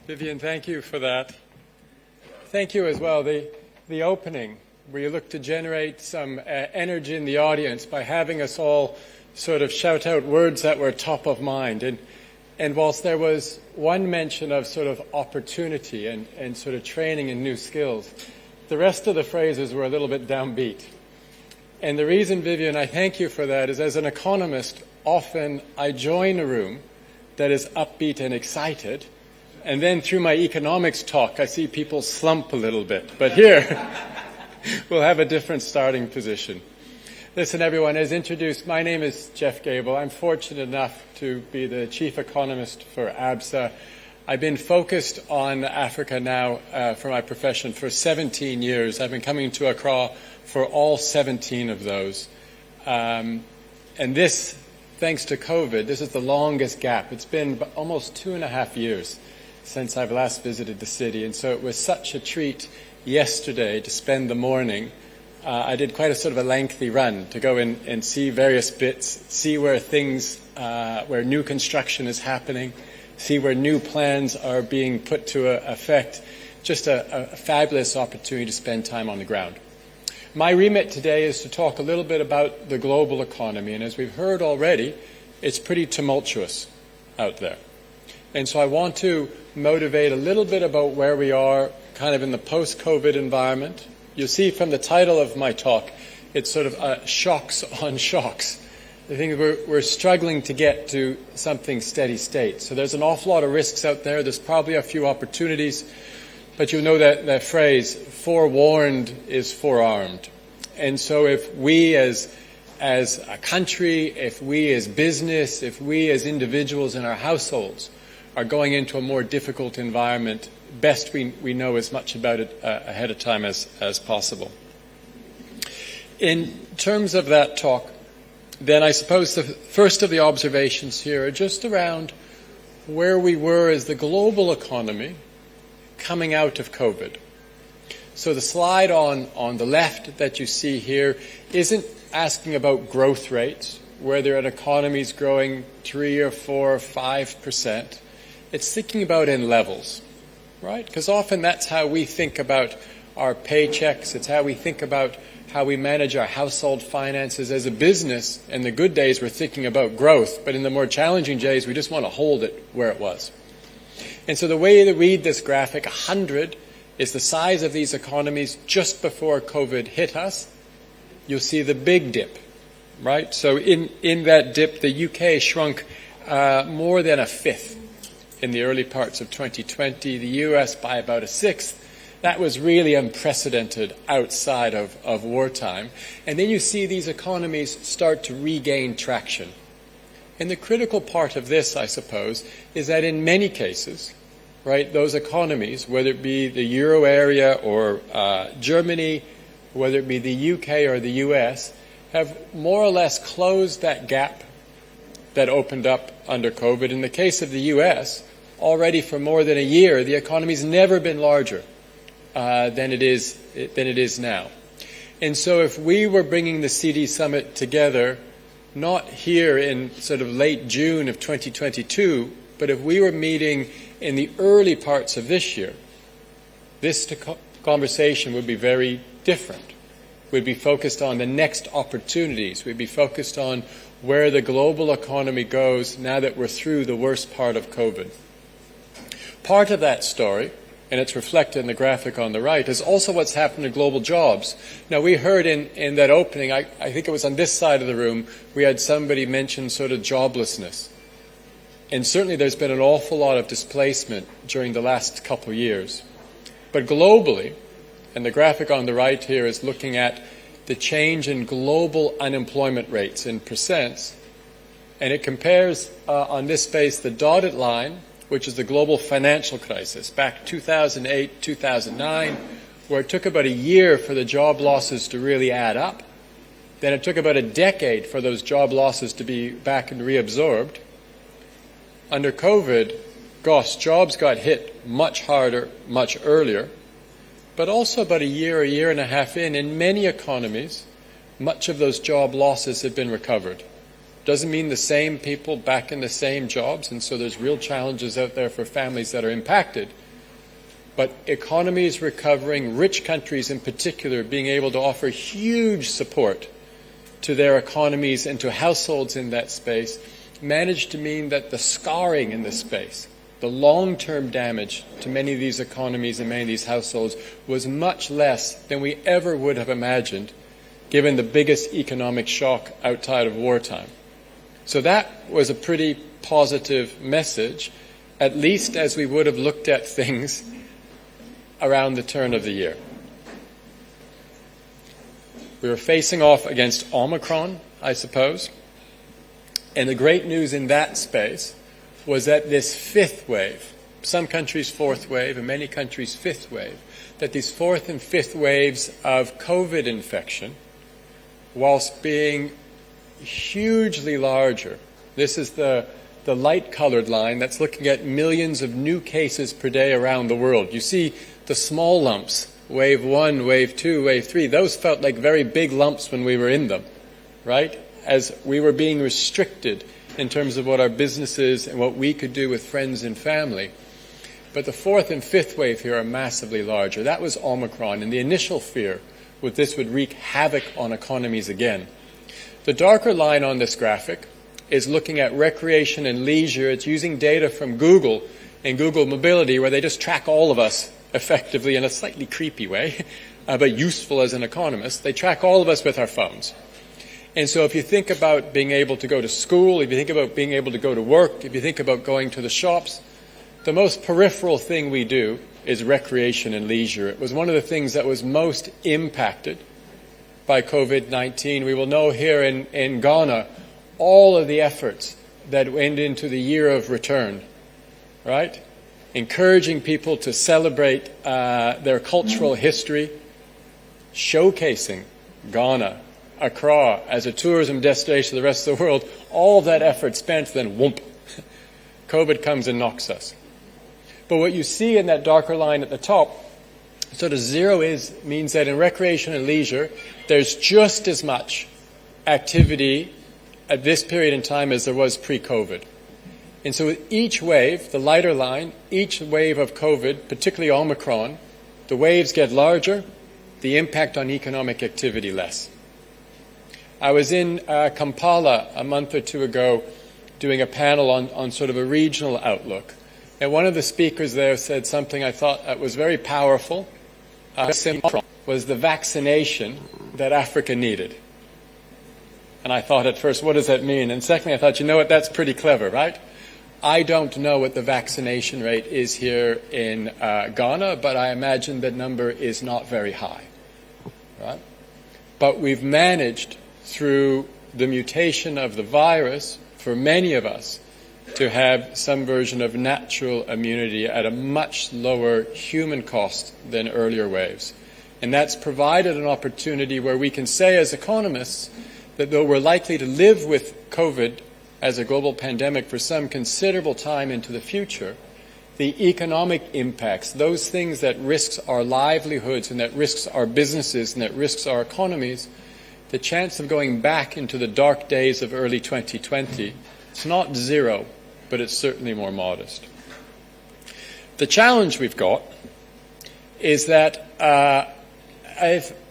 Vivian, thank you for that. Thank you as well. The opening, where you look to generate some energy in the audience by having us all sort of shout out words that were top of mind. And whilst there was one mention of sort of opportunity and sort of training and new skills, the rest of the phrases were a little bit downbeat. And the reason, Vivian, I thank you for that is, as an economist, often I join a room that is upbeat and excited, and then through my economics talk, I see people slump a little bit. But here, we'll have a different starting position. Listen, everyone, as introduced, my name is Jeff Gable. I'm fortunate enough to be the chief economist for ABSA. I've been focused on Africa now for my profession for 17 years. I've been coming to Accra for all 17 of those. And this, thanks to COVID, this is the longest gap. It's been almost 2.5 years since I've last visited the city. And so it was such a treat yesterday to spend the morning. I did quite a sort of a lengthy run to go in and see various bits, see where things, where new construction is happening, see where new plans are being put to effect. Just a fabulous opportunity to spend time on the ground. My remit today is to talk a little bit about the global economy. And as we've heard already, it's pretty tumultuous out there. And so I want to motivate a little bit about where we are kind of in the post-COVID environment. You'll see from the title of my talk, it's sort of shocks on shocks. I think we're struggling to get to something steady state. So there's an awful lot of risks out there. There's probably a few opportunities. But you know that phrase, forewarned is forearmed. And so if we as a country, if we as business, if we as individuals in our households are going into a more difficult environment, best we know as much about it ahead of time as possible. In terms of that talk, then I suppose the first of the observations here are just around where we were as the global economy coming out of COVID. So the slide on the left that you see here isn't asking about growth rates, whether an economy is growing 3 or 4 or 5%. It's thinking about in levels, right? Because often that's how we think about our paychecks. It's how we think about how we manage our household finances as a business. In the good days, we're thinking about growth, but in the more challenging days, we just want to hold it where it was. And so the way to read this graphic, 100 is the size of these economies just before COVID hit us. You'll see the big dip, right? So in that dip, the UK shrunk more than a fifth in the early parts of 2020, the US by about a sixth. That was really unprecedented outside of wartime. And then you see these economies start to regain traction. And the critical part of this, I suppose, is that in many cases, right, those economies, whether it be the Euro area or Germany, whether it be the UK or the US, have more or less closed that gap that opened up under COVID. In the case of the US, already for more than a year, the economy's never been larger than it is now. And so if we were bringing the CD Summit together, not here in sort of late June of 2022, but if we were meeting in the early parts of this year, this conversation would be very different. We'd be focused on the next opportunities. We'd be focused on where the global economy goes now that we're through the worst part of COVID. Part of that story, and it's reflected in the graphic on the right, is also what's happened to global jobs. Now, we heard in that opening, I think it was on this side of the room, we had somebody mention sort of joblessness. And certainly there's been an awful lot of displacement during the last couple of years. But globally, and the graphic on the right here is looking at the change in global unemployment rates in percents, and it compares on this space the dotted line, which is the global financial crisis, back 2008, 2009, where it took about a year for the job losses to really add up. Then it took about a decade for those job losses to be back and reabsorbed. Under COVID, gosh, jobs got hit much harder, much earlier, but also about a year and a half in many economies, much of those job losses have been recovered. Doesn't mean the same people back in the same jobs, and so there's real challenges out there for families that are impacted. But economies recovering, rich countries in particular, being able to offer huge support to their economies and to households in that space, managed to mean that the scarring in this space, the long-term damage to many of these economies and many of these households was much less than we ever would have imagined, given the biggest economic shock outside of wartime. So that was a pretty positive message, at least as we would have looked at things around the turn of the year. We were facing off against Omicron, I suppose, and the great news in that space was that this fifth wave, some countries' fourth wave and many countries' fifth wave, that these fourth and fifth waves of COVID infection, whilst being hugely larger, this is the light-colored line that's looking at millions of new cases per day around the world. You see the small lumps, wave 1, wave 2, wave 3, those felt like very big lumps when we were in them, right? As we were being restricted in terms of what our businesses and what we could do with friends and family. But the fourth and fifth wave here are massively larger. That was Omicron, and the initial fear was this would wreak havoc on economies again. The darker line on this graphic is looking at recreation and leisure. It's using data from Google and Google Mobility, where they just track all of us effectively in a slightly creepy way, but useful as an economist. They track all of us with our phones. And so if you think about being able to go to school, if you think about being able to go to work, if you think about going to the shops, the most peripheral thing we do is recreation and leisure. It was one of the things that was most impacted by COVID-19. We will know here in Ghana all of the efforts that went into the year of return, right? Encouraging people to celebrate their cultural history, showcasing Ghana, Accra, as a tourism destination to the rest of the world. All of that effort spent, then whoomp, COVID comes and knocks us. But what you see in that darker line at the top, sort of zero means that in recreation and leisure, there's just as much activity at this period in time as there was pre-COVID. And so with each wave, the lighter line, each wave of COVID, particularly Omicron, the waves get larger, the impact on economic activity less. I was in Kampala a month or two ago doing a panel on sort of a regional outlook. And one of the speakers there said something I thought that was very powerful. Was the vaccination that Africa needed. And I thought at first, what does that mean? And secondly, I thought, you know what, that's pretty clever, right? I don't know what the vaccination rate is here in Ghana, but I imagine the number is not very high, right? But we've managed, through the mutation of the virus, for many of us, to have some version of natural immunity at a much lower human cost than earlier waves. And that's provided an opportunity where we can say as economists that though we're likely to live with COVID as a global pandemic for some considerable time into the future, the economic impacts, those things that risks our livelihoods and that risks our businesses and that risks our economies, the chance of going back into the dark days of early 2020, it's not zero, but it's certainly more modest. The challenge we've got is that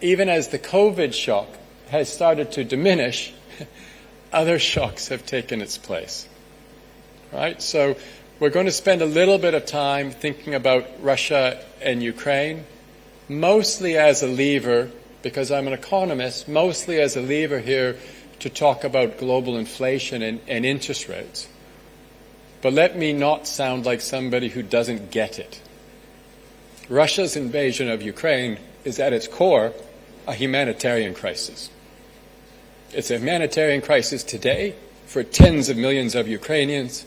even as the COVID shock has started to diminish, other shocks have taken its place, right? So we're going to spend a little bit of time thinking about Russia and Ukraine, mostly as a lever, because I'm an economist, mostly as a lever here to talk about global inflation and interest rates. But let me not sound like somebody who doesn't get it. Russia's invasion of Ukraine is at its core a humanitarian crisis. It's a humanitarian crisis today for tens of millions of Ukrainians.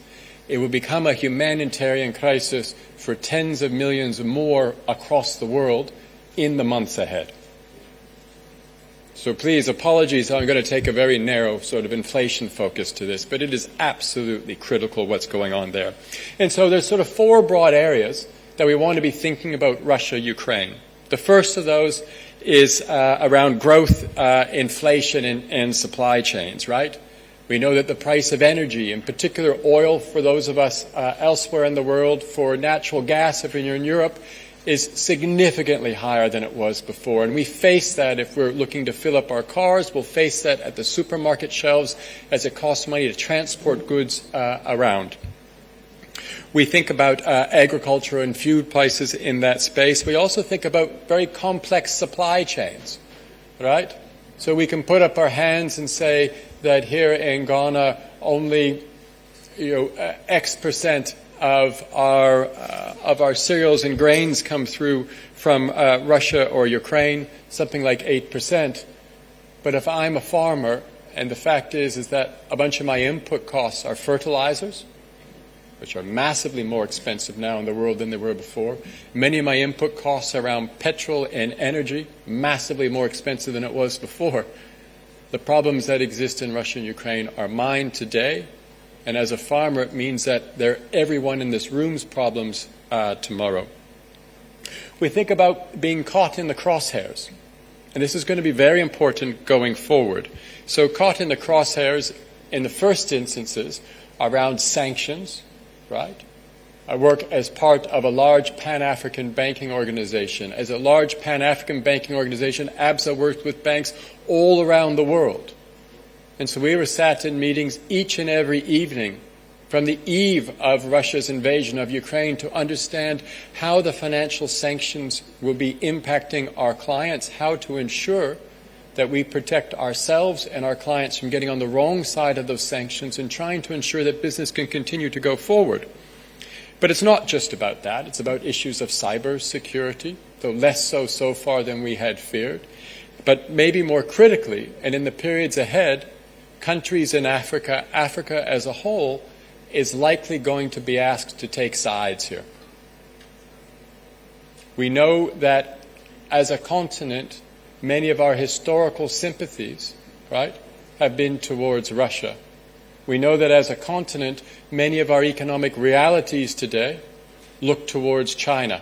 It will become a humanitarian crisis for tens of millions more across the world in the months ahead. So please, apologies, I'm going to take a very narrow sort of inflation focus to this, but it is absolutely critical what's going on there. And so there's sort of four broad areas that we want to be thinking about Russia, Ukraine. The first of those is around growth, inflation, and supply chains, right? We know that the price of energy, in particular oil for those of us elsewhere in the world, for natural gas if you're in Europe, is significantly higher than it was before. And we face that if we're looking to fill up our cars. We'll face that at the supermarket shelves as it costs money to transport goods around. We think about agriculture and food prices in that space. We also think about very complex supply chains, right? So we can put up our hands and say that here in Ghana, only X percent of our cereals and grains come through from Russia or Ukraine, something like 8%. But if I'm a farmer, and the fact is that a bunch of my input costs are fertilizers, which are massively more expensive now in the world than they were before. Many of my input costs around petrol and energy, massively more expensive than it was before. The problems that exist in Russia and Ukraine are mine today, and as a farmer, it means that they're everyone in this room's problems tomorrow. We think about being caught in the crosshairs, and this is going to be very important going forward. So caught in the crosshairs, in the first instances, around sanctions, right? I work as part of a large Pan-African banking organization. As a large Pan-African banking organization, ABSA works with banks all around the world. And so we were sat in meetings each and every evening from the eve of Russia's invasion of Ukraine to understand how the financial sanctions will be impacting our clients, how to ensure that we protect ourselves and our clients from getting on the wrong side of those sanctions and trying to ensure that business can continue to go forward. But it's not just about that. It's about issues of cyber security, though less so far than we had feared. But maybe more critically, and in the periods ahead, countries in Africa as a whole, is likely going to be asked to take sides here. We know that as a continent, many of our historical sympathies, right, have been towards Russia. We know that as a continent, many of our economic realities today look towards China.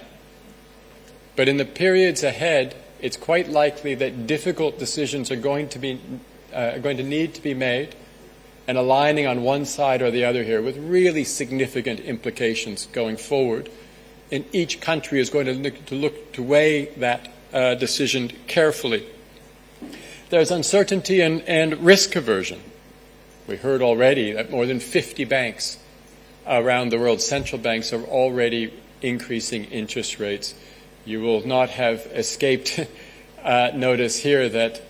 But in the periods ahead, it's quite likely that difficult decisions are going to need to be made, and aligning on one side or the other here with really significant implications going forward. And each country is going to look to weigh that decision carefully. There's uncertainty and risk aversion. We heard already that more than 50 banks around the world, central banks, are already increasing interest rates. You will not have escaped notice here that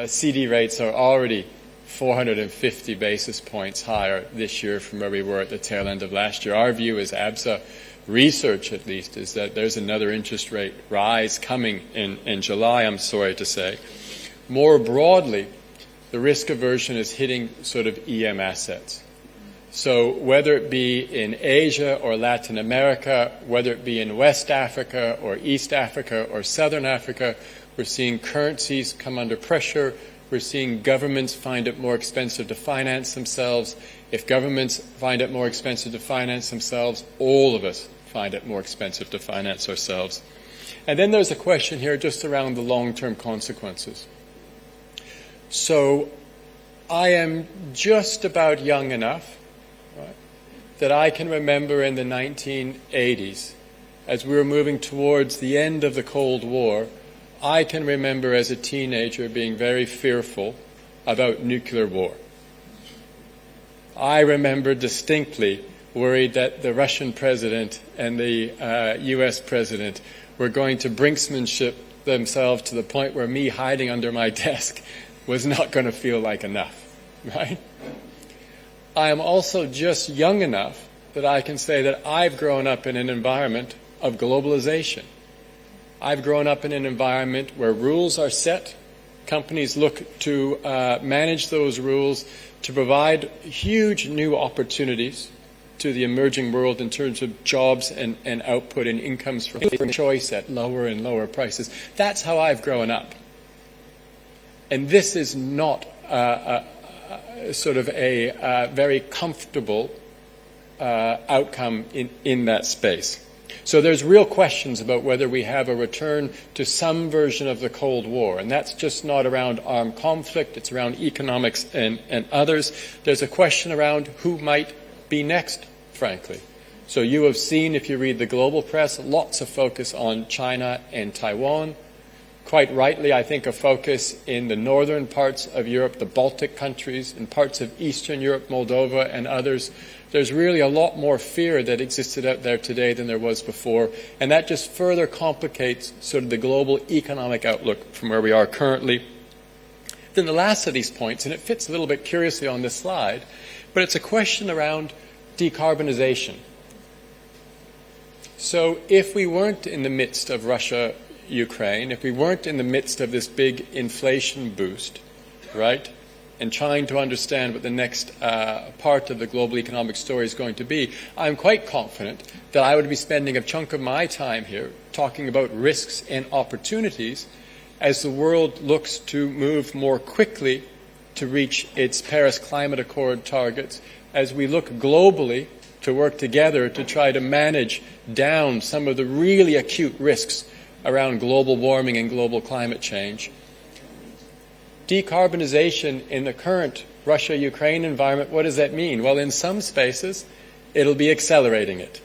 CD rates are already 450 basis points higher this year from where we were at the tail end of last year. Our view is ABSA research, at least, is that there's another interest rate rise coming in July, I'm sorry to say. More broadly, the risk aversion is hitting sort of EM assets. So whether it be in Asia or Latin America, whether it be in West Africa or East Africa or Southern Africa, we're seeing currencies come under pressure. We're seeing governments find it more expensive to finance themselves. If governments find it more expensive to finance themselves, all of us find it more expensive to finance ourselves. And then there's a question here just around the long-term consequences. So I am just about young enough, right, that I can remember in the 1980s, as we were moving towards the end of the Cold War, I can remember as a teenager being very fearful about nuclear war. I remember distinctly worried that the Russian president and the US president were going to brinksmanship themselves to the point where me hiding under my desk was not going to feel like enough, right? I am also just young enough that I can say that I've grown up in an environment of globalization. I've grown up in an environment where rules are set. Companies look to manage those rules to provide huge new opportunities to the emerging world in terms of jobs and output and incomes for choice at lower and lower prices. That's how I've grown up. And this is not sort of a very comfortable outcome in that space. So there's real questions about whether we have a return to some version of the Cold War. And that's just not around armed conflict, it's around economics and others. There's a question around who might be next, frankly. So you have seen, if you read the global press, lots of focus on China and Taiwan. Quite rightly, I think, a focus in the northern parts of Europe, the Baltic countries, in parts of Eastern Europe, Moldova and others. There's really a lot more fear that existed out there today than there was before, and that just further complicates sort of the global economic outlook from where we are currently. Then the last of these points, and it fits a little bit curiously on this slide, but it's a question around decarbonization. So if we weren't in the midst of Russia-Ukraine, if we weren't in the midst of this big inflation boost, right, and trying to understand what the next part of the global economic story is going to be, I'm quite confident that I would be spending a chunk of my time here talking about risks and opportunities as the world looks to move more quickly to reach its Paris Climate Accord targets, as we look globally to work together to try to manage down some of the really acute risks around global warming and global climate change. Decarbonization in the current Russia-Ukraine environment, what does that mean? Well, in some spaces, it'll be accelerating it,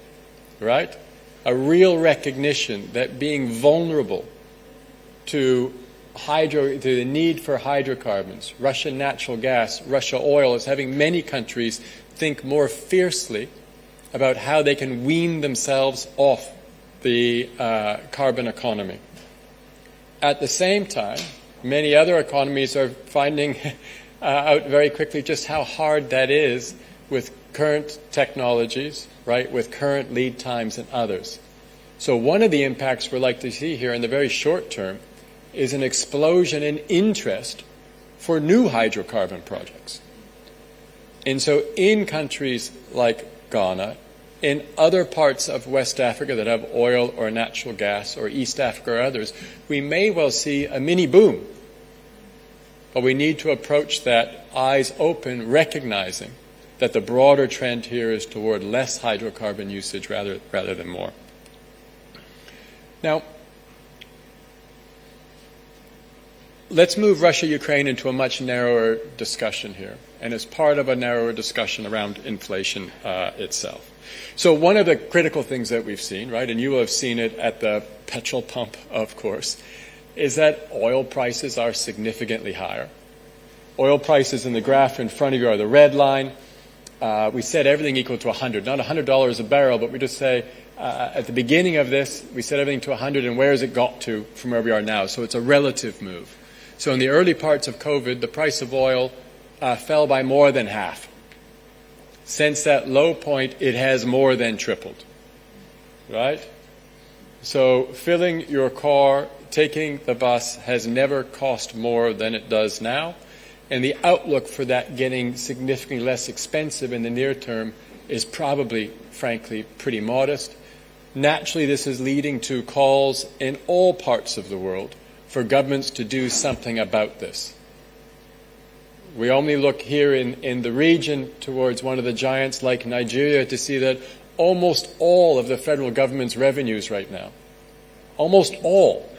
right? A real recognition that being vulnerable to the need for hydrocarbons, Russian natural gas, Russia oil, is having many countries think more fiercely about how they can wean themselves off the carbon economy. At the same time, many other economies are finding out very quickly just how hard that is with current technologies, right, with current lead times and others. So one of the impacts we're likely to see here in the very short term is an explosion in interest for new hydrocarbon projects. And so in countries like Ghana, in other parts of West Africa that have oil or natural gas, or East Africa or others, we may well see a mini boom. But we need to approach that eyes open, recognizing that the broader trend here is toward less hydrocarbon usage rather than more. Now, let's move Russia-Ukraine into a much narrower discussion here, and as part of a narrower discussion around inflation itself. So one of the critical things that we've seen, right, and you will have seen it at the petrol pump, of course, is that oil prices are significantly higher. Oil prices in the graph in front of you are the red line. We set everything equal to 100, not $100 a barrel, but we just say at the beginning of this, we set everything to 100, and where has it got to from where we are now? So it's a relative move. So in the early parts of COVID, the price of oil fell by more than half. Since that low point, it has more than tripled, right? So filling your car, taking the bus has never cost more than it does now. And the outlook for that getting significantly less expensive in the near term is probably, frankly, pretty modest. Naturally, this is leading to calls in all parts of the world for governments to do something about this. We only look here in the region towards one of the giants like Nigeria to see that almost all of the federal government's revenues right now, almost all,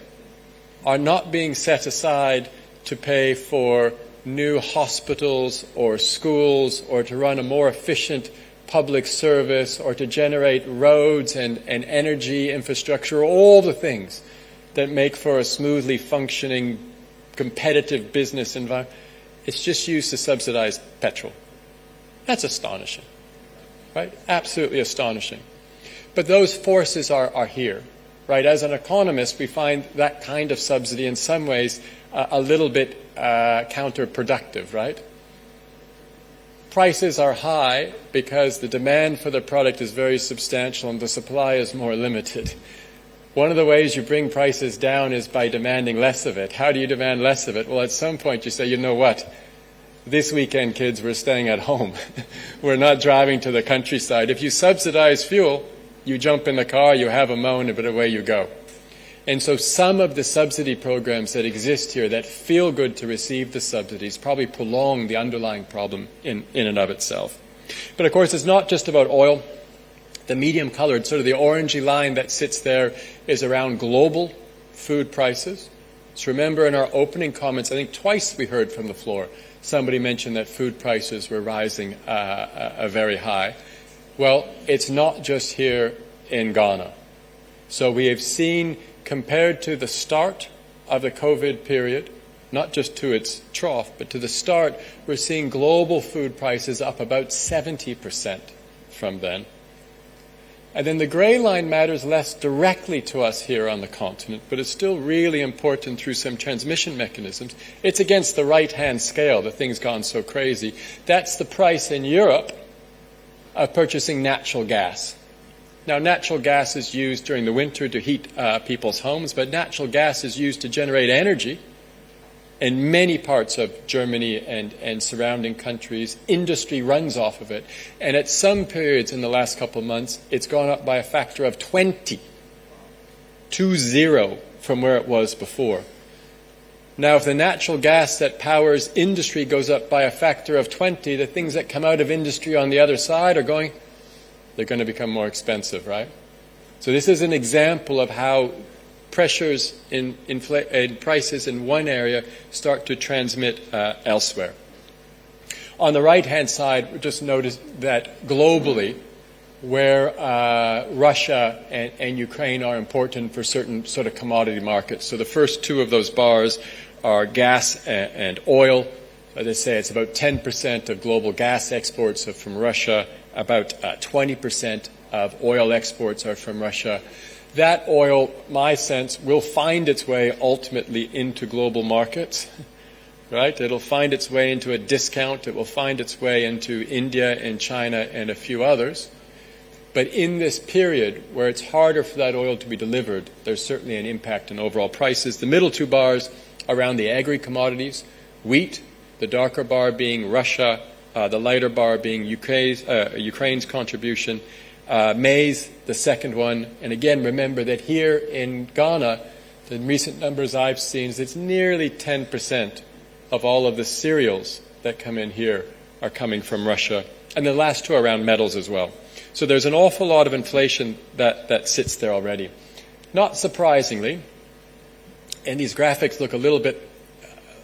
are not being set aside to pay for new hospitals or schools or to run a more efficient public service or to generate roads and energy infrastructure, all the things that make for a smoothly functioning, competitive business environment. It's just used to subsidize petrol. That's astonishing, right? Absolutely astonishing. But those forces are here, right? As an economist, we find that kind of subsidy in some ways a little bit counterproductive, right? Prices are high because the demand for the product is very substantial and the supply is more limited. One of the ways you bring prices down is by demanding less of it. How do you demand less of it? Well, at some point you say, you know what? This weekend, kids, we're staying at home. We're not driving to the countryside. If you subsidize fuel, you jump in the car, you have a moan, but away you go. And so some of the subsidy programs that exist here that feel good to receive the subsidies probably prolong the underlying problem in and of itself. But of course, it's not just about oil. The medium colored, sort of the orangey line that sits there, is around global food prices. So remember in our opening comments, I think twice we heard from the floor, somebody mentioned that food prices were rising very high. Well, it's not just here in Ghana. So we have seen, compared to the start of the COVID period, not just to its trough, but to the start, we're seeing global food prices up about 70% from then. And then the gray line matters less directly to us here on the continent, but it's still really important through some transmission mechanisms. It's against the right-hand scale, the thing's gone so crazy. That's the price in Europe of purchasing natural gas. Now, natural gas is used during the winter to heat people's homes, but natural gas is used to generate energy in many parts of Germany and surrounding countries. Industry runs off of it. And at some periods in the last couple of months, it's gone up by a factor of 20 from where it was before. Now, if the natural gas that powers industry goes up by a factor of 20, the things that come out of industry on the other side they're going to become more expensive, right? So this is an example of how pressures in prices in one area start to transmit elsewhere. On the right-hand side, just notice that globally, where Russia and Ukraine are important for certain sort of commodity markets. So the first two of those bars are gas and oil. As I say, it's about 10% of global gas exports are from Russia. About 20% of oil exports are from Russia. That oil, my sense, will find its way ultimately into global markets, right? It'll find its way into a discount. It will find its way into India and China and a few others. But in this period where it's harder for that oil to be delivered, there's certainly an impact on overall prices. The middle two bars around the agri-commodities, wheat, the darker bar being Russia, the lighter bar being Ukraine's contribution, maize, the second one. And again, remember that here in Ghana, the recent numbers I've seen is it's nearly 10% of all of the cereals that come in here are coming from Russia. And the last two are around metals as well. So there's an awful lot of inflation that sits there already. Not surprisingly, and these graphics look a little bit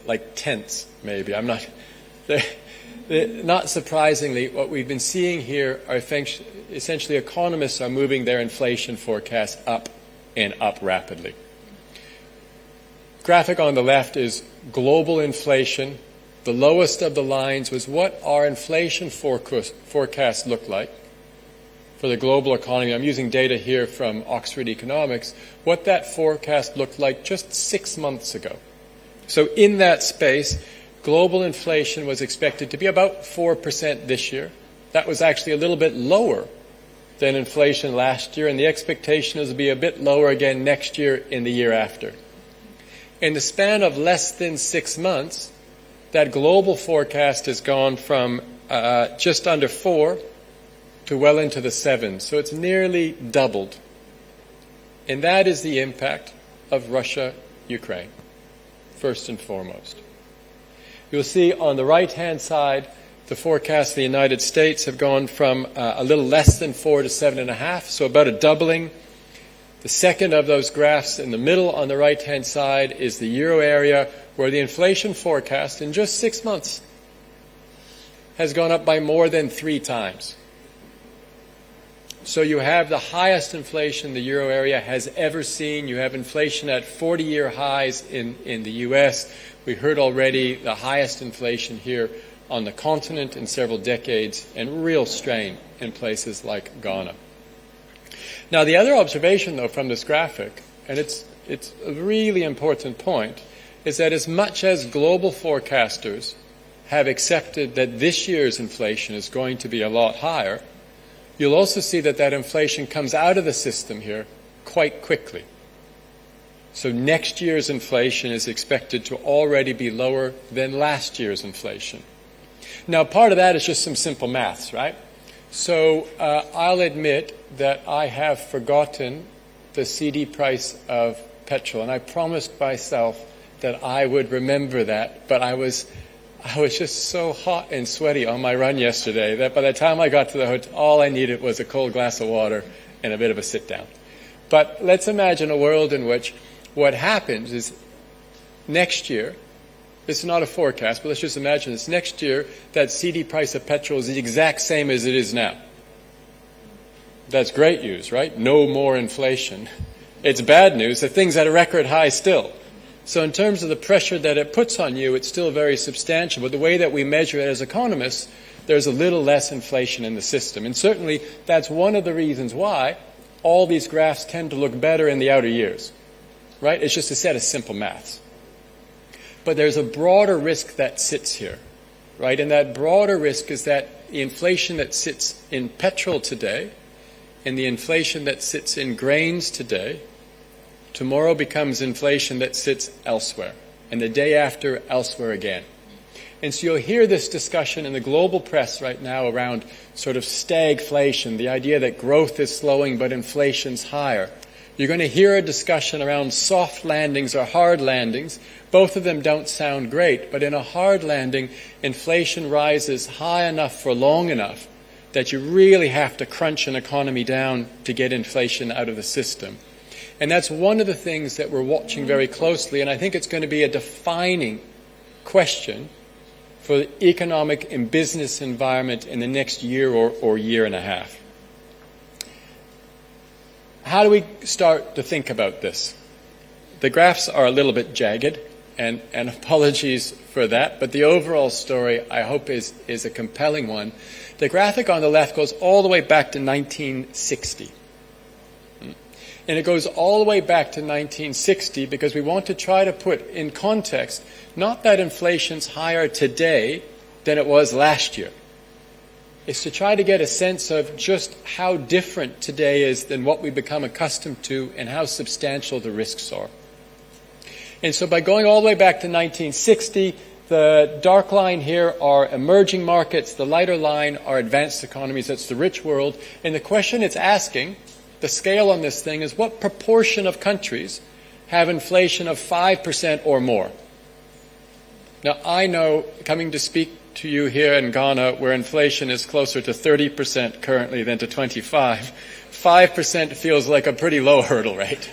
like tents, maybe. I'm not... Not surprisingly, what we've been seeing here are essentially economists are moving their inflation forecast up and up rapidly. Graphic on the left is global inflation. The lowest of the lines was what our inflation forecast looked like for the global economy. I'm using data here from Oxford Economics. What that forecast looked like just 6 months ago. So in that space, global inflation was expected to be about 4% this year. That was actually a little bit lower than inflation last year, and the expectation is to be a bit lower again next year and the year after. In the span of less than 6 months, that global forecast has gone from just under 4 to well into the 7. So it's nearly doubled. And that is the impact of Russia-Ukraine, first and foremost. You'll see on the right-hand side, the forecasts of the United States have gone from a little less than 4 to 7.5, so about a doubling. The second of those graphs in the middle on the right-hand side is the euro area, where the inflation forecast in just 6 months has gone up by more than 3 times. So you have the highest inflation the euro area has ever seen. You have inflation at 40-year highs in the U.S. We heard already the highest inflation here on the continent in several decades, and real strain in places like Ghana. Now, the other observation, though, from this graphic, and it's a really important point, is that as much as global forecasters have accepted that this year's inflation is going to be a lot higher, you'll also see that that inflation comes out of the system here quite quickly. So next year's inflation is expected to already be lower than last year's inflation. Now, part of that is just some simple maths, right? So I'll admit that I have forgotten the CD price of petrol, and I promised myself that I would remember that, but I was I was just so hot and sweaty on my run yesterday that by the time I got to the hotel, all I needed was a cold glass of water and a bit of a sit down. But let's imagine a world in which what happens is next year, this is not a forecast, but let's just imagine this, next year that CD price of petrol is the exact same as it is now. That's great news, right? No more inflation. It's bad news that things at a record high still. So in terms of the pressure that it puts on you, it's still very substantial. But the way that we measure it as economists, there's a little less inflation in the system. And certainly that's one of the reasons why all these graphs tend to look better in the outer years, right? It's just a set of simple maths. But there's a broader risk that sits here, right? And that broader risk is that the inflation that sits in petrol today and the inflation that sits in grains today tomorrow becomes inflation that sits elsewhere, and the day after, elsewhere again. And so you'll hear this discussion in the global press right now around sort of stagflation, the idea that growth is slowing but inflation's higher. You're going to hear a discussion around soft landings or hard landings. Both of them don't sound great, but in a hard landing, inflation rises high enough for long enough that you really have to crunch an economy down to get inflation out of the system. And that's one of the things that we're watching very closely, and I think it's going to be a defining question for the economic and business environment in the next year or year and a half. How do we start to think about this? The graphs are a little bit jagged, and apologies for that, but the overall story, I hope, is a compelling one. The graphic on the left goes all the way back to 1960. And it goes all the way back to 1960 because we want to try to put in context not that inflation's higher today than it was last year. It's to try to get a sense of just how different today is than what we become accustomed to and how substantial the risks are. And so by going all the way back to 1960, the dark line here are emerging markets, the lighter line are advanced economies, that's the rich world. And the question it's asking, the scale on this thing, is what proportion of countries have inflation of 5% or more? Now, I know, coming to speak to you here in Ghana, where inflation is closer to 30% currently than to 25%, 5% feels like a pretty low hurdle rate,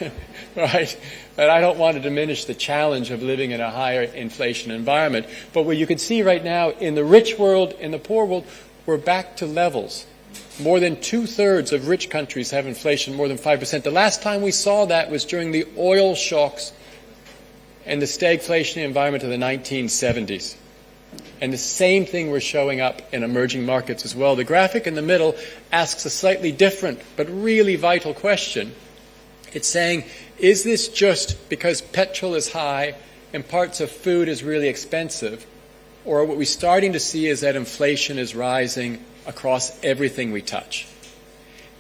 right? But I don't want to diminish the challenge of living in a higher inflation environment. But what you can see right now in the rich world, in the poor world, we're back to levels. More than 2/3 of rich countries have inflation more than 5%. The last time we saw that was during the oil shocks and the stagflationary environment of the 1970s. And the same thing was showing up in emerging markets as well. The graphic in the middle asks a slightly different but really vital question. It's saying, is this just because petrol is high and parts of food is really expensive? Or what we're starting to see is that inflation is rising across everything we touch.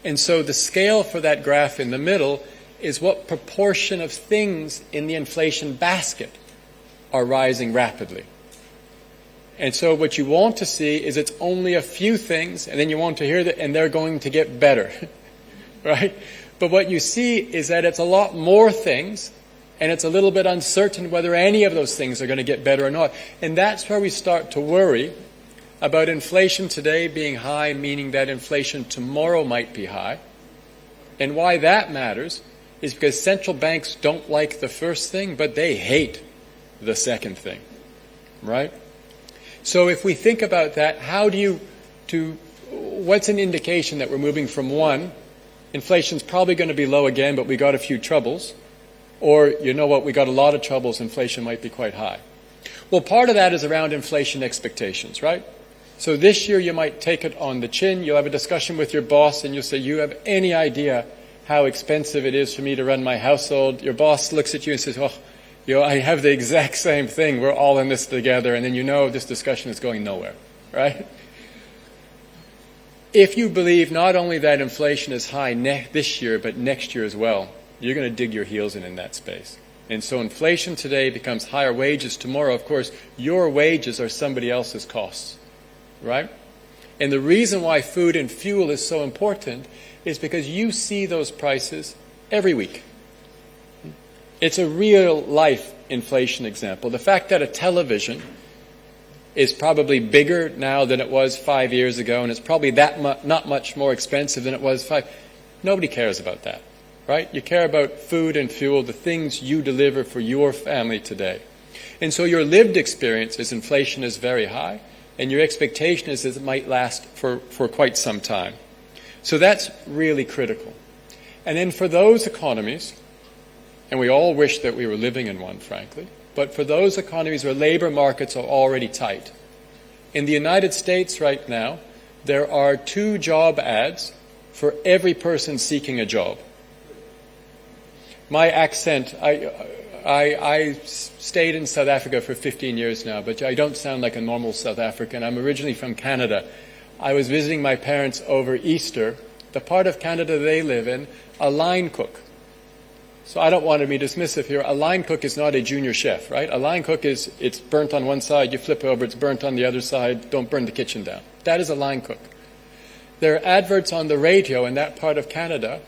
And so the scale for that graph in the middle is what proportion of things in the inflation basket are rising rapidly. And so what you want to see is it's only a few things, and then you want to hear that, and they're going to get better, right? But what you see is that it's a lot more things, and it's a little bit uncertain whether any of those things are going to get better or not. And that's where we start to worry about inflation today being high, meaning that inflation tomorrow might be high. And why that matters is because central banks don't like the first thing, but they hate the second thing, right? So if we think about that, what's an indication that we're moving from one, inflation's probably going to be low again, but we got a few troubles, or you know what, we got a lot of troubles, inflation might be quite high. Well, part of that is around inflation expectations, right? So this year you might take it on the chin, you'll have a discussion with your boss and you'll say, you have any idea how expensive it is for me to run my household? Your boss looks at you and says, oh, I have the exact same thing, we're all in this together, and then you know this discussion is going nowhere, right? If you believe not only that inflation is high this year, but next year as well, you're going to dig your heels in that space. And so inflation today becomes higher wages tomorrow. Of course, your wages are somebody else's costs, right? And the reason why food and fuel is so important is because you see those prices every week. It's a real life inflation example. The fact that a television is probably bigger now than it was 5 years ago, and it's probably not much more expensive than it was 5. Nobody cares about that, right? You care about food and fuel, the things you deliver for your family today. And so your lived experience is inflation is very high, and your expectation is that it might last for quite some time. So that's really critical. And then for those economies, and we all wish that we were living in one, frankly, but for those economies where labor markets are already tight. In the United States right now, there are 2 job ads for every person seeking a job. My accent, I stayed in South Africa for 15 years now, but I don't sound like a normal South African. I'm originally from Canada. I was visiting my parents over Easter. The part of Canada they live in, a line cook. So I don't want to be dismissive here. A line cook is not a junior chef, right? A line cook is, it's burnt on one side, you flip over, it's burnt on the other side, don't burn the kitchen down. That is a line cook. There are adverts on the radio in that part of Canada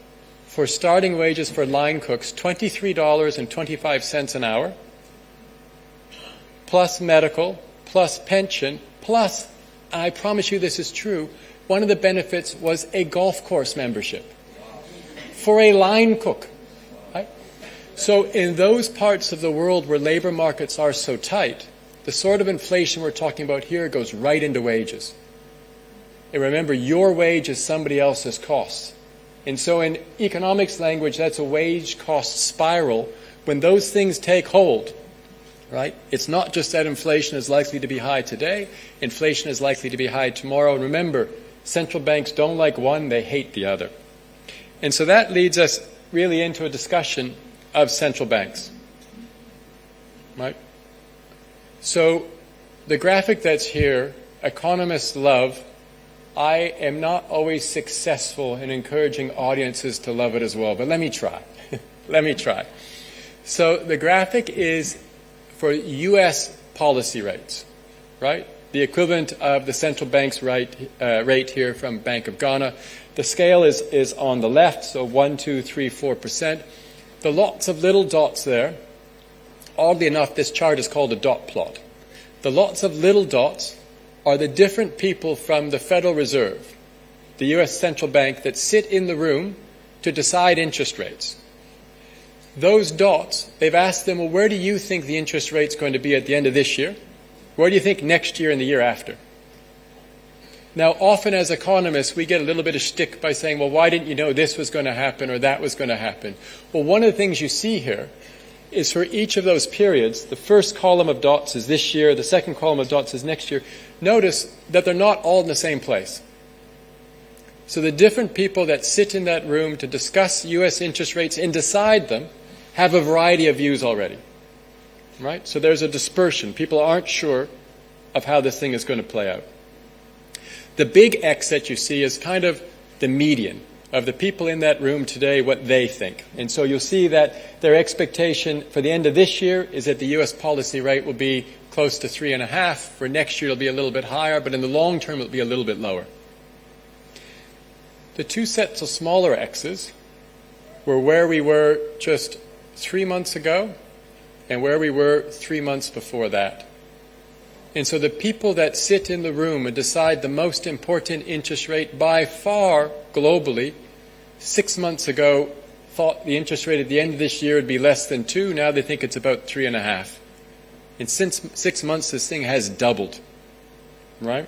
for starting wages for line cooks, $23.25 an hour, plus medical, plus pension, plus, and I promise you this is true, one of the benefits was a golf course membership for a line cook. Right? So in those parts of the world where labor markets are so tight, the sort of inflation we're talking about here goes right into wages. And remember, your wage is somebody else's cost. And so in economics language, that's a wage cost spiral. When those things take hold, right, it's not just that inflation is likely to be high today, inflation is likely to be high tomorrow. And remember, central banks don't like one, they hate the other. And so that leads us really into a discussion of central banks, right? So the graphic that's here, economists love. I am not always successful in encouraging audiences to love it as well, but let me try. Let me try. So the graphic is for U.S. policy rates, right? The equivalent of the central bank's rate here from Bank of Ghana. The scale is on the left, so 1, 2, 3, 4%. The lots of little dots there, oddly enough, this chart is called a dot plot. The lots of little dots are the different people from the Federal Reserve, the U.S. central bank, that sit in the room to decide interest rates. Those dots, they've asked them, well, where do you think the interest rate's going to be at the end of this year? Where do you think next year and the year after? Now, often as economists, we get a little bit of shtick by saying, well, why didn't you know this was going to happen or that was going to happen? Well, one of the things you see here is for each of those periods, the first column of dots is this year, the second column of dots is next year. Notice that they're not all in the same place. So the different people that sit in that room to discuss U.S. interest rates and decide them have a variety of views already, right? So there's a dispersion. People aren't sure of how this thing is going to play out. The big X that you see is kind of the median of the people in that room today, what they think. And so you'll see that their expectation for the end of this year is that the U.S. policy rate will be close to 3.5. For next year, it'll be a little bit higher, but in the long term, it'll be a little bit lower. The 2 sets of smaller X's were where we were just 3 months ago and where we were 3 months before that. And so the people that sit in the room and decide the most important interest rate by far globally, 6 months ago thought the interest rate at the end of this year would be less than 2. Now they think it's about 3.5. And since 6 months, this thing has doubled, right?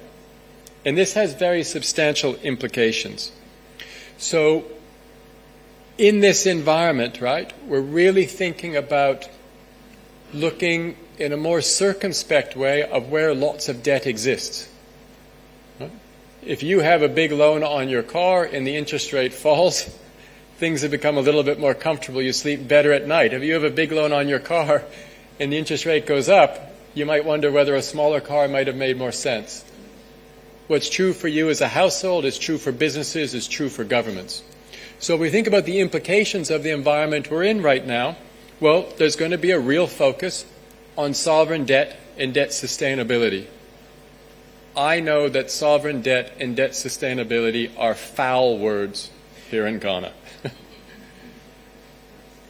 And this has very substantial implications. So in this environment, right, we're really thinking about looking in a more circumspect way of where lots of debt exists. Right? If you have a big loan on your car and the interest rate falls, things have become a little bit more comfortable. You sleep better at night. If you have a big loan on your car and the interest rate goes up, you might wonder whether a smaller car might have made more sense. What's true for you as a household is true for businesses, is true for governments. So if we think about the implications of the environment we're in right now, well, there's going to be a real focus on sovereign debt and debt sustainability. I know that sovereign debt and debt sustainability are foul words here in Ghana.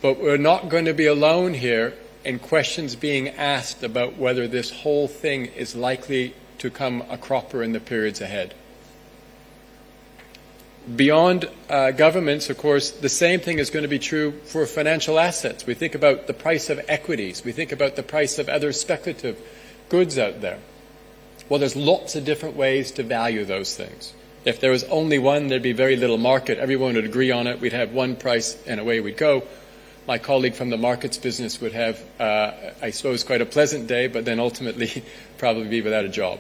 But we're not going to be alone here and questions being asked about whether this whole thing is likely to come a cropper in the periods ahead. Beyond governments, of course, the same thing is going to be true for financial assets. We think about the price of equities. We think about the price of other speculative goods out there. Well, there's lots of different ways to value those things. If there was only one, there'd be very little market. Everyone would agree on it. We'd have one price and away we'd go. My colleague from the markets business would have, I suppose, quite a pleasant day, but then ultimately probably be without a job.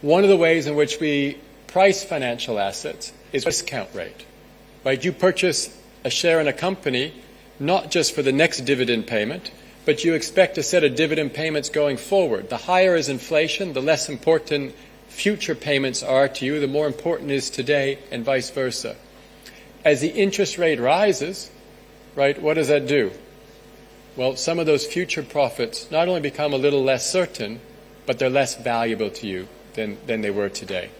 One of the ways in which we price financial assets is discount rate. Right? You purchase a share in a company not just for the next dividend payment, but you expect a set of dividend payments going forward. The higher is inflation, the less important future payments are to you, the more important is today, and vice versa. As the interest rate rises, right, what does that do? Well, some of those future profits not only become a little less certain, but they're less valuable to you than they were today.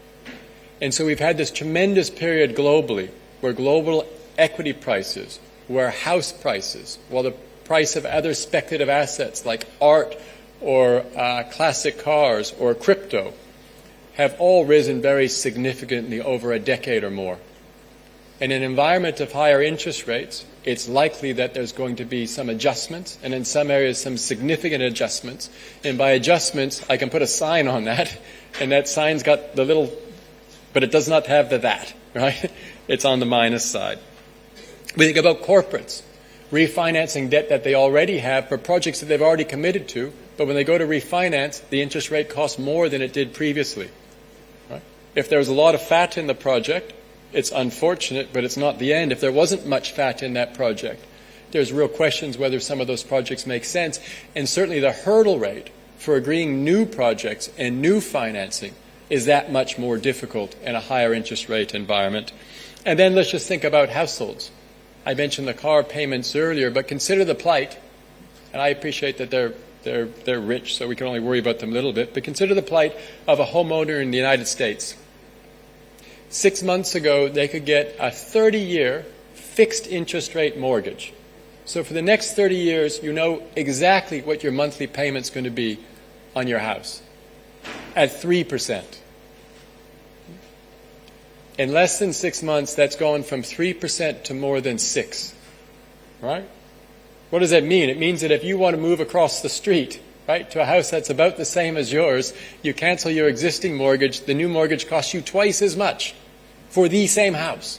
And so we've had this tremendous period globally where global equity prices, where house prices, while the price of other speculative assets like art or classic cars or crypto have all risen very significantly over a decade or more. In an environment of higher interest rates, it's likely that there's going to be some adjustments, and in some areas some significant adjustments. And by adjustments, I can put a sign on that, and that sign's got the little, but it does not have the that, right? It's on the minus side. We think about corporates refinancing debt that they already have for projects that they've already committed to, but when they go to refinance, the interest rate costs more than it did previously. Right? If there was a lot of fat in the project, it's unfortunate, but it's not the end. If there wasn't much fat in that project, there's real questions whether some of those projects make sense. And certainly the hurdle rate for agreeing new projects and new financing is that much more difficult in a higher interest rate environment. And then let's just think about households. I mentioned the car payments earlier, but consider the plight, and I appreciate that they're rich, so we can only worry about them a little bit, but consider the plight of a homeowner in the United States. 6 months ago, they could get a 30-year fixed interest rate mortgage. So for the next 30 years, you know exactly what your monthly payment's going to be on your house at 3%. In less than 6 months, that's gone from 3% to more than 6%. Right? What does that mean? It means that if you want to move across the street, right, to a house that's about the same as yours, you cancel your existing mortgage, the new mortgage costs you twice as much for the same house.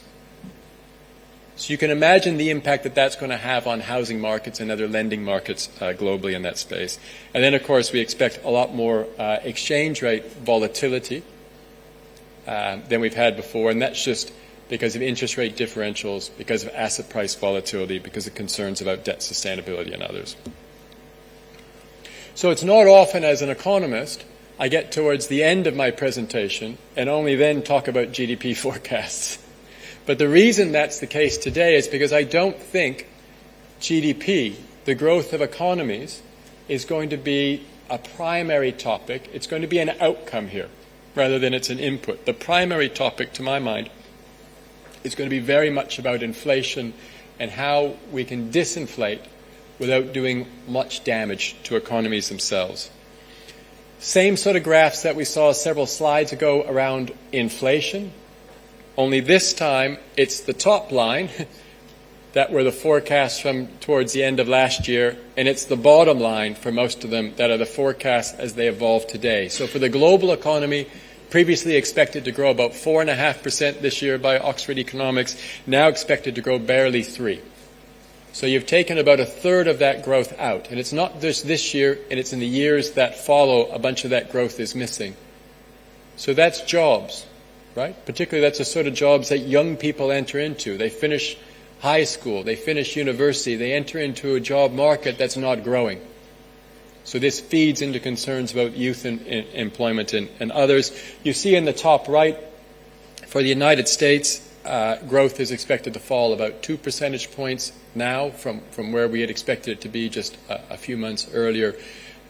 So you can imagine the impact that that's going to have on housing markets and other lending markets globally in that space. And then, of course, we expect a lot more exchange rate volatility than we've had before, and that's just because of interest rate differentials, because of asset price volatility, because of concerns about debt sustainability and others. So it's not often as an economist I get towards the end of my presentation and only then talk about GDP forecasts. But the reason that's the case today is because I don't think GDP, the growth of economies, is going to be a primary topic. It's going to be an outcome here rather than it's an input. The primary topic, to my mind, is going to be very much about inflation and how we can disinflate without doing much damage to economies themselves. Same sort of graphs that we saw several slides ago around inflation, only this time it's the top line that were the forecasts from towards the end of last year, and it's the bottom line for most of them that are the forecasts as they evolve today. So for the global economy, previously expected to grow about 4.5% this year by Oxford Economics, now expected to grow barely 3%. So you've taken about a third of that growth out. And it's not just this year, and it's in the years that follow, a bunch of that growth is missing. So that's jobs, right? Particularly that's the sort of jobs that young people enter into. They finish high school, they finish university, they enter into a job market that's not growing. So this feeds into concerns about youth employment and others. You see in the top right, for the United States, growth is expected to fall about 2 percentage points now from where we had expected it to be just a few months earlier.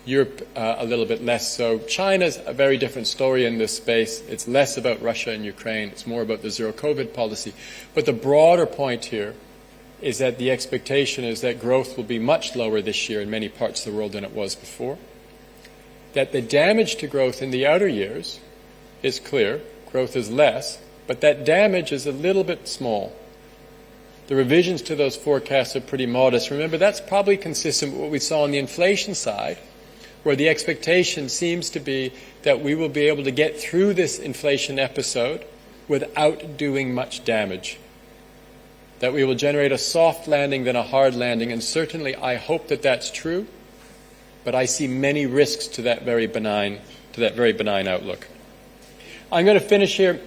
Europe a little bit less so. China's a very different story in this space. It's less about Russia and Ukraine. It's more about the zero COVID policy. But the broader point here is that the expectation is that growth will be much lower this year in many parts of the world than it was before. That the damage to growth in the outer years is clear, growth is less, but that damage is a little bit small. The revisions to those forecasts are pretty modest. Remember, that's probably consistent with what we saw on the inflation side, where the expectation seems to be that we will be able to get through this inflation episode without doing much damage. That we will generate a soft landing than a hard landing, and certainly I hope that that's true, but I see many risks to that very benign outlook. I'm going to finish here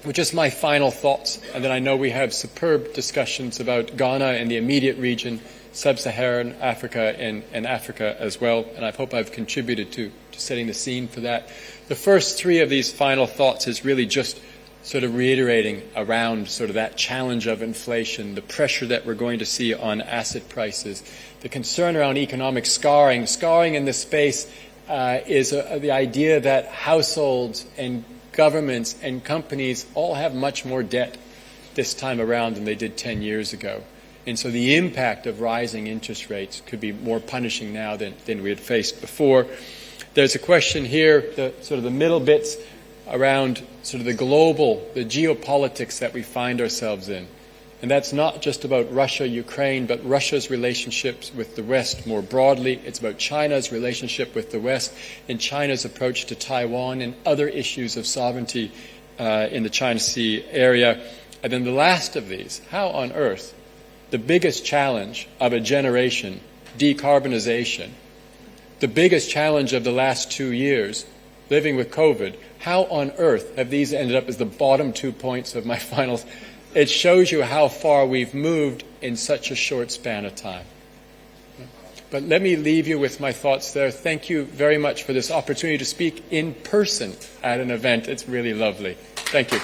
with just my final thoughts, and then I know we have superb discussions about Ghana and the immediate region, sub-Saharan Africa and Africa as well, and I hope I've contributed to setting the scene for that. The first three of these final thoughts is really just sort of reiterating around sort of that challenge of inflation, the pressure that we're going to see on asset prices, the concern around economic scarring. Scarring in this space is the idea that households and governments and companies all have much more debt this time around than they did 10 years ago. And so the impact of rising interest rates could be more punishing now than we had faced before. There's a question here, the middle bits around sort of the geopolitics that we find ourselves in. And that's not just about Russia, Ukraine, but Russia's relationships with the West more broadly. It's about China's relationship with the West and China's approach to Taiwan and other issues of sovereignty in the China Sea area. And then the last of these, how on earth, the biggest challenge of a generation, decarbonization, the biggest challenge of the last 2 years, living with COVID, how on earth have these ended up as the bottom 2 points of my finals? It shows you how far we've moved in such a short span of time. But let me leave you with my thoughts there. Thank you very much for this opportunity to speak in person at an event. It's really lovely. Thank you.